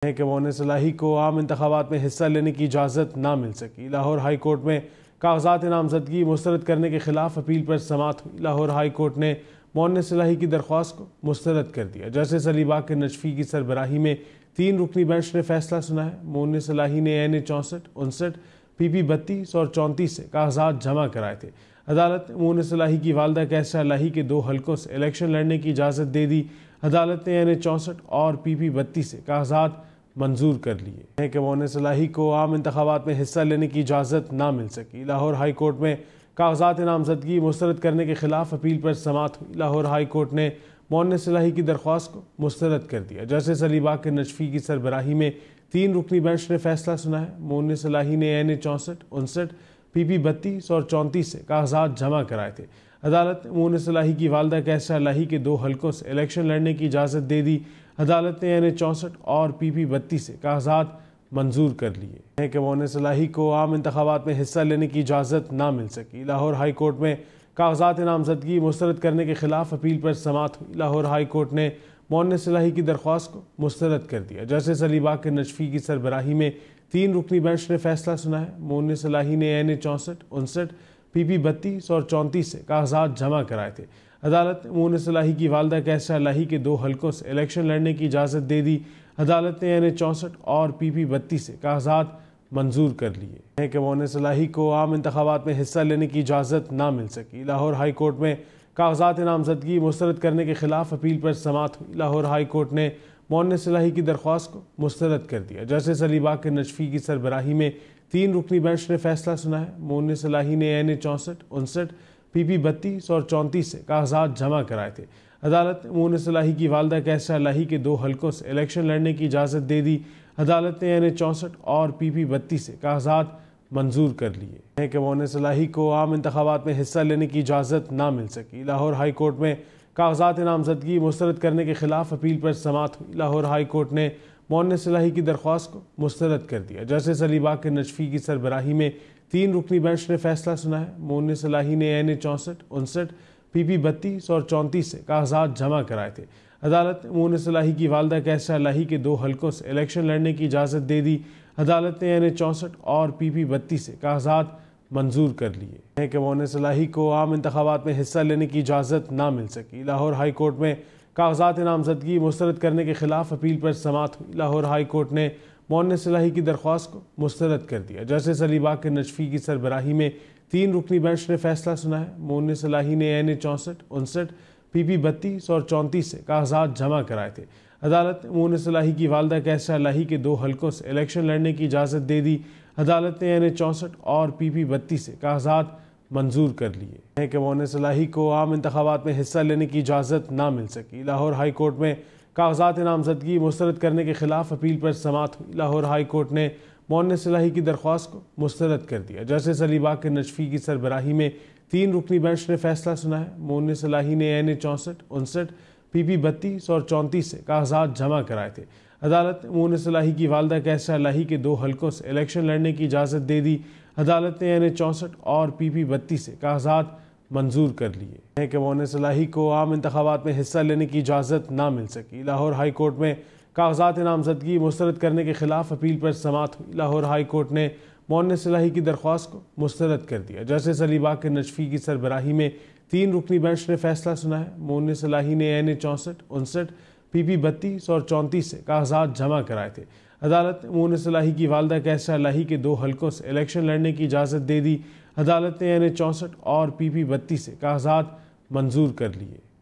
ہے کہ مون صلاحی کو عام انتخابات میں حصہ لینے کی اجازت نہ مل سکی۔ لاہور ہائی کورٹ میں کاغذات نامزدگی مسترد کرنے کے خلاف اپیل پر سماعت ہوئی۔ لاہور ہائی کورٹ نے مون صلاحی کی درخواست کو مسترد کر دیا۔ جسٹس علی باقر نجفی کی سربراہی میں 3 رکنی بینچ نے فیصلہ سنا ہے۔ مون صلاحی نے این اے 64، 59، پی پی 32 اور 34 سے کاغذات جمع کرائے تھے۔ عدالت نے مون صلاحی کی والدہ کیسرا الہی کے 2 حلقوں سے الیکشن لڑنے کی اجازت دے دی۔ عدالت نے این اے 64 اور پی پی 32 سے کاغذات منظور کر لیے ہیں کہ مون صلاحی کو عام انتخابات میں حصہ لینے کی اجازت نہ مل سکی۔ لاہور ہائی کورٹ میں کاغذات نامزدگی مسترد کرنے کے خلاف اپیل پر سماعت ہوئی۔ لاہور ہائی کورٹ نے مون صلاحی کی درخواست کو مسترد کر دیا۔ جسٹس علی باقر نجفی کی سربراہی میں 3 رکنی بینچ نے فیصلہ سنا ہے۔ مون صلاحی نے این اے 64، 59، پی پی 32 اور 34 سے کاغذات جمع کرائے تھے۔ عدالت نے مون صلاحی کی والدہ کیسرا الہی کے 2 حلقوں سے الیکشن لڑنے کی اجازت دے دی۔ عدالت نے این اے 64 اور پی پی 32 سے کاغذات منظور کر لیے ہیں کہ مون صلاحی کو عام انتخابات میں حصہ لینے کی اجازت نہ مل سکی۔ لاہور ہائی کورٹ میں کاغذات نامزدگی مسترد کرنے کے خلاف اپیل پر سماعت ہوئی۔ لاہور ہائی کورٹ نے مون صلاحی کی درخواست کو مسترد کر دیا۔ جسٹس علی باقر نجفی کی سربراہی میں 3 رکنی بینچ نے فیصلہ سنا ہے۔ مون صلاحی نے این اے 64، 59، پی پی 32 اور 34 سے کاغذات جمع کرائے تھے۔ عدالت نے مون صلاحی کی والدہ کیسرا الہی کے 2 حلقوں سے الیکشن لڑنے کی اجازت دے دی۔ عدالت نے این اے 64 اور پی پی 32 سے کاغذات منظور کر لیے ہیں کہ مون صلاحی کو عام انتخابات میں حصہ لینے کی اجازت نہ مل سکی۔ لاہور ہائی کورٹ میں کاغذات نامزدگی مسترد کرنے کے خلاف اپیل پر سماعت ہوئی۔ لاہور ہائی کورٹ نے مون صلاحی کی درخواست کو مسترد کر دیا۔ جسٹس علی باقر نجفی کی سربراہی میں 3 رکنی بینچ نے فیصلہ سنا ہے۔ مون صلاحی نے این اے 64، 59، پی پی 32 اور 34 سے کاغذات جمع کرائے تھے۔ عدالت نے مون صلاحی کی والدہ کیسرا الہی کے 2 حلقوں سے الیکشن لڑنے کی اجازت دے دی۔ عدالت نے این اے 64 اور پی پی 32 سے کاغذات منظور کر لیے ہیں کہ مون صلاحی کو عام انتخابات میں حصہ لینے کی اجازت نہ مل سکی۔ لاہور ہائی کورٹ میں کاغذات نامزدگی مسترد کرنے کے خلاف اپیل پر سماعت ہوئی۔ لاہور ہائی کورٹ نے مون صلاحی کی درخواست کو مسترد کر دیا۔ جسٹس علی باقر نجفی کی سربراہی میں 3 رکنی بینچ نے فیصلہ سنا ہے۔ مون صلاحی نے این اے 64، 59، پی پی 32 اور 34 سے کاغذات جمع کرائے تھے۔ عدالت نے مون صلاحی کی والدہ کیسرا الہی کے 2 حلقوں سے الیکشن لڑنے کی اجازت دے دی۔ عدالت نے این اے 64 اور پی پی 32 سے کاغذات منظور کر لیے ہیں کہ مون صلاحی کو عام انتخابات میں حصہ لینے کی اجازت نہ مل سکی۔ لاہور ہائی کورٹ میں کاغذات نامزدگی مسترد کرنے کے خلاف اپیل پر سماعت ہوئی۔ لاہور ہائی کورٹ نے مون صلاحی کی درخواست کو مسترد کر دیا۔ جسٹس علی باقر نجفی کی سربراہی میں 3 رکنی بینچ نے فیصلہ سنا ہے۔ مون صلاحی نے این اے 64، 59، پی پی 32 اور 34 سے کاغذات جمع کرائے تھے۔ عدالت نے مون صلاحی کی والدہ کیسرا الہی کے 2 حلقوں سے الیکشن لڑنے کی اجازت دے دی۔ عدالت نے این اے 64 اور پی پی 32 سے کاغذات منظور کر لیے ہیں کہ مون صلاحی کو عام انتخابات میں حصہ لینے کی اجازت نہ مل سکی۔ لاہور ہائی کورٹ میں کاغذات نامزدگی مسترد کرنے کے خلاف اپیل پر سماعت ہوئی۔ لاہور ہائی کورٹ نے مون صلاحی کی درخواست کو مسترد کر دیا۔ جسٹس علی باقر نجفی کی سربراہی میں 3 رکنی بینچ نے فیصلہ سنا ہے۔ مون صلاحی نے این اے 64، 59، پی پی 32 اور 34 سے کاغذات جمع کرائے تھے۔ عدالت نے مون صلاحی کی والدہ کیسرا الہی کے 2 حلقوں سے الیکشن لڑنے کی اجازت دے دی۔ عدالت نے این اے 64 اور پی پی 32 سے کاغذات منظور کر لیے ہیں کہ مون صلاحی کو عام انتخابات میں حصہ لینے کی اجازت نہ مل سکی۔ لاہور ہائی کورٹ میں کاغذات نامزدگی مسترد کرنے کے خلاف اپیل پر سماعت ہوئی۔ لاہور ہائی کورٹ نے مون صلاحی کی درخواست کو مسترد کر دیا۔ جسٹس علی باقر نجفی کی سربراہی میں 3 رکنی بینچ نے فیصلہ سنا ہے۔ مون صلاحی نے این اے 64، 59، پی پی 32 اور 34 سے کاغذات جمع کرائے تھے۔ عدالت نے مون صلاحی کی والدہ کیسرا الہی کے 2 حلقوں سے الیکشن لڑنے کی اجازت دے دی۔ عدالت نے این اے 64 اور پی پی 32 سے کاغذات منظور کر لیے۔